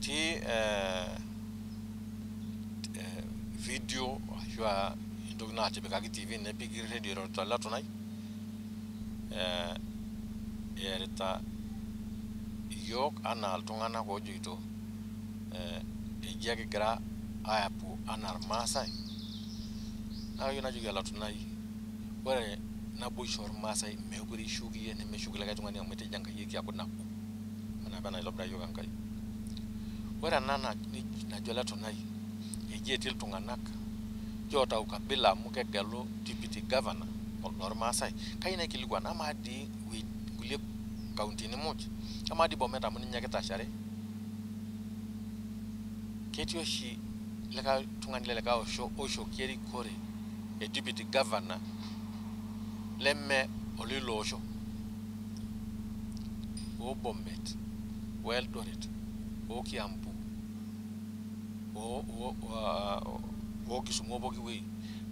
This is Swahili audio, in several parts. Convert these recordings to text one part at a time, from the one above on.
ti video ashua indogna tibekaki TV ne big radio ro tala tonai erita yok ana altungana ko juito ejagi gra ayapu anar masai na yuna juga la tonai wore na bushor masai meguri shugi ne me shugi laga tungani amete janga yeki akuna ana bana lobda yoga kai wore nana na jola tonai ejetil tunganak jota ukabila muke galo deputy governor or masai kaina kilikuwa na madi we gule county ni moja kama di bometa muni nyaketa share ketio shi leka tungani leka osho kieri kore e deputy governor lemme olilo osho o bomet well dorit o kiambu o kisumo boki we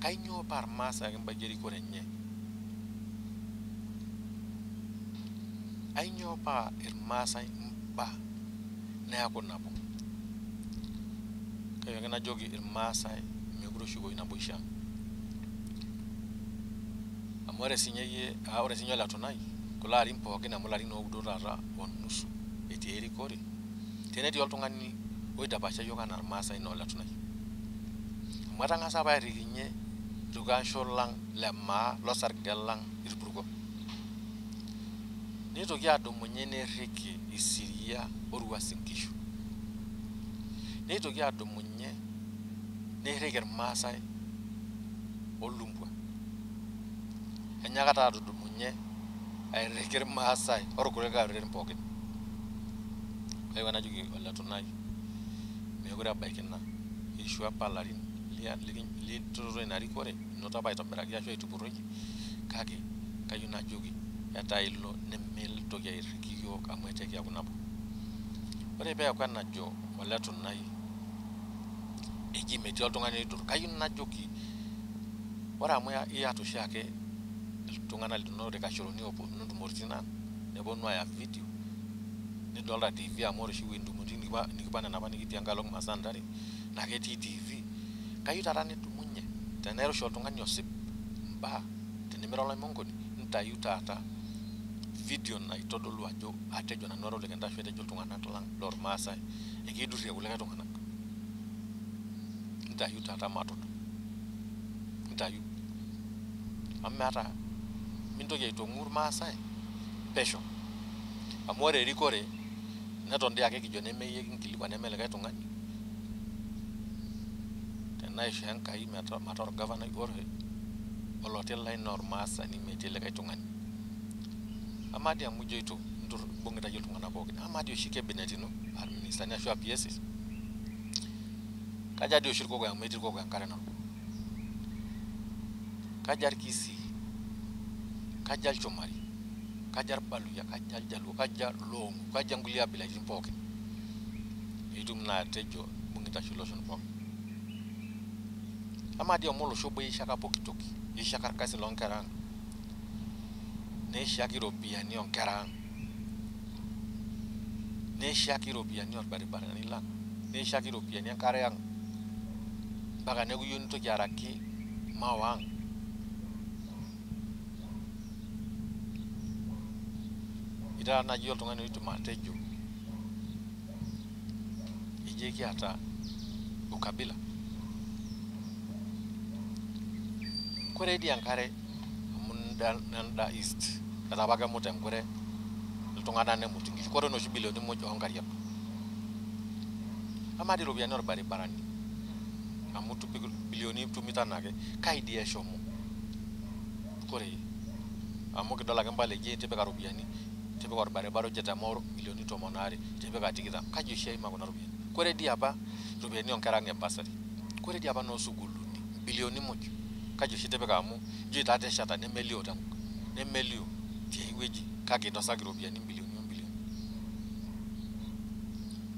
kainyo par masa ngba jeri kore nye ainyo pa irmasa mba ne akona bo kayo ngana jogi irmasa megro shugo ina boisha amore sinye ahora sinyo la tonai kula rimpo kina mulari no udorara onusu etieri kore teneti oltungani oida basha yoga na irmasa ino la tonai matanga saba riginye dugan sholang lemma losar gelang irburgo nito gyado munyene riki isiria orwa sinkishu nito gyado munye ne reger masai olumbwa anyaka ta do munye ay reger masai orukure ga reger pocket ay wana jugi wala tonai me gura baikina ishwa palarin lia li toro na rikore nota baito beraki asho ituburoji kage kayuna jogi yata ilo nemel to ya irkiyo kamwete kya kunabo ore be yakwana jo wala tunai eji meti oltungani dur kayuna joki ora moya iya to shake tungana lino de kashoroni opo ndu mortina ne bonwa ya video ni dola TV amoro shi windu mutini ba nikipana na bani kiti angalo masandari na keti TV kayuta rani tumunye tenero shotungani yosip mba tenemero la mongoni ntayuta ata video na itodolu ajo atejo na noro legenda fete joltungana tolang lor masai ekidu ria kulega tungana ntayuta ata matoto ntayu amata minto ye to ngur masai pesho amore rikore natonde yake kijone meye kilikwa nemelega tungani tenai shanka hii mator governor gore olotel line nor masa ni metelega tungani amadi amujo ito ndur bongeta yoltungana bogi amadi oshike benetino administration ashwa pieces kajadi oshirko kwa metir ko kwa karena kajar kisi kajal chomari kajar balu ya kajal jalu kajar long kajangulia bila jimpoke itumna tejo bongeta solution pok amadi omolo shobo ishaka pokitoki ishaka kasi lonkarang ne shaki robiani on karang ne shaki robiani on bari lang ne shaki robiani an karang baga ne guyun to jaraki mawang ida na jol to ngani to matejo ijeki ata ukabila kore di ankare nanda east katabaga mutem kore tungana ne mutingi kore no shibilo ni mojo hongariya amadi robiani or bari barani amutu bilioni tumita nage kaidi ya shomo kore amuke dola gambale je tebe ka robiani tebe ko bari baro jeta moro bilioni to monare tebe ka tigida kaji shey ma ko robiani kore di aba robiani on karange basari kore di aba no sugulu bilioni mojo kaji shitebe ka mu jita te shata ne melio tam ne melio tie weji kage to sagirobia ni bilioni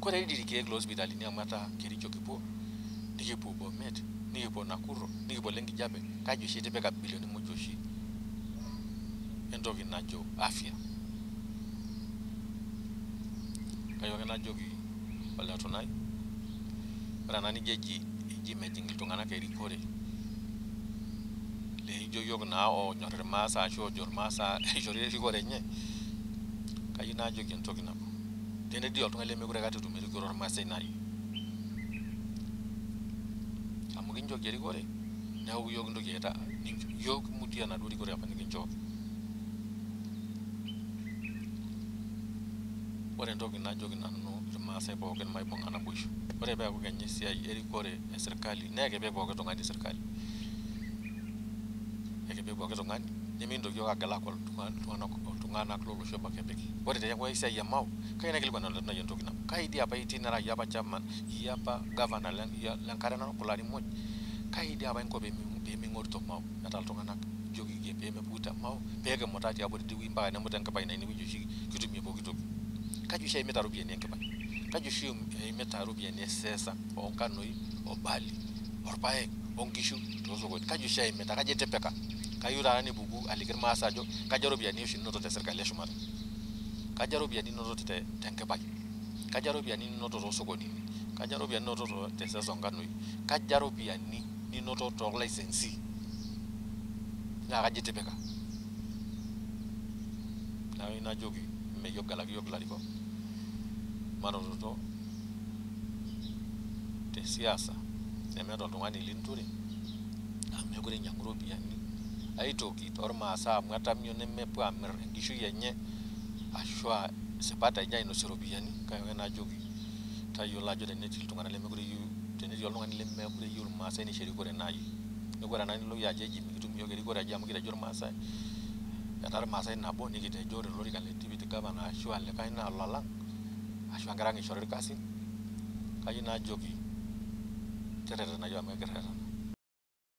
kore diri ke close hospital ni amata kericho kipo dikipo bomet nikipo nakuro nikipo lengi jabe kaji shitebe ka bilioni mojo shi endogi najo afya kayo kana jogi ole tunai ora nani jeji mejing iltung'anak erikore leijo yiok naa onyor irmaasa ashu ojo irmaasa ishori erikore enye kayieu naajoki entoki nabo tenetii oltung'ani lemekure kata etum erikore ormaasai nai amu kinchooki erikore neeku yiok kintoki aita yiok mutie enaduo rikore apa nikinchoo. Ore entoki najoki nanu irmaasai pookin maibung'a naboisho, ore peeku kenya esiai erikore esirkali naa ekipik pooki tung'ani sirkali, ekipik pooki tung'ani nemintoki yiok agel aaku iltung'anak lolosho obo ake epik. Ore teneeku esiai emao kayieu naikilikuan nanu entoki nabo, kai dii apa itii nira iyie apa chairman, iyie apa governor lenkare narok ilarin muj, kai dii apa inko peeming'orito mao metaa iltung'anak ijoki peemepuku te mao peekimuta tiabori tidie wueji mpaka nemuta enkipai naa ine wueji oshi kitumie pooki toki. Kaji oshi eimita iropiyiani enkipai, kaji oshi eimita iropiyiani eseesa onkanoi obali orpaek onkishu toosokoni, kaji oshi eimita, kaji itipika. Kayieu taata nipuku aliki irmaasai ajo kaja iropiyiani oshi inoto tesirkali eshumata, kaja iropiyiani inoto tenkipai, kaja iropiyiani ninoto toosokonini, kaja iropiyiani ninoto teseesa onkanoi, kaja iropiyiani ninoto toolaisensi naa kaji itipika. Nayieu najoki meyiok galaki yiok ilarikok manototo tesiasa nemeeta oltung'ani linture amu mekure inyang'u iropiyiani aitoki tormaasai amu etamio nemepuo amirr enkishui enye ashu sipat enye ainosie iropiyiani. Kake najoki tayiolo ajo tenetii oltung'ani lemekure eyieu irmaasai nisho erikore naaji, neeku ore ena nilo iyie ajo eji mikitum yiok erikore amu kitejo irmaasai etaa irmaasai nabo nikitejo ore olorika le deputy governor ashu likae naa ololang' ashu enkira ang' ishori irkasin. Kayieu naajoki terretenayu amu ekirretena.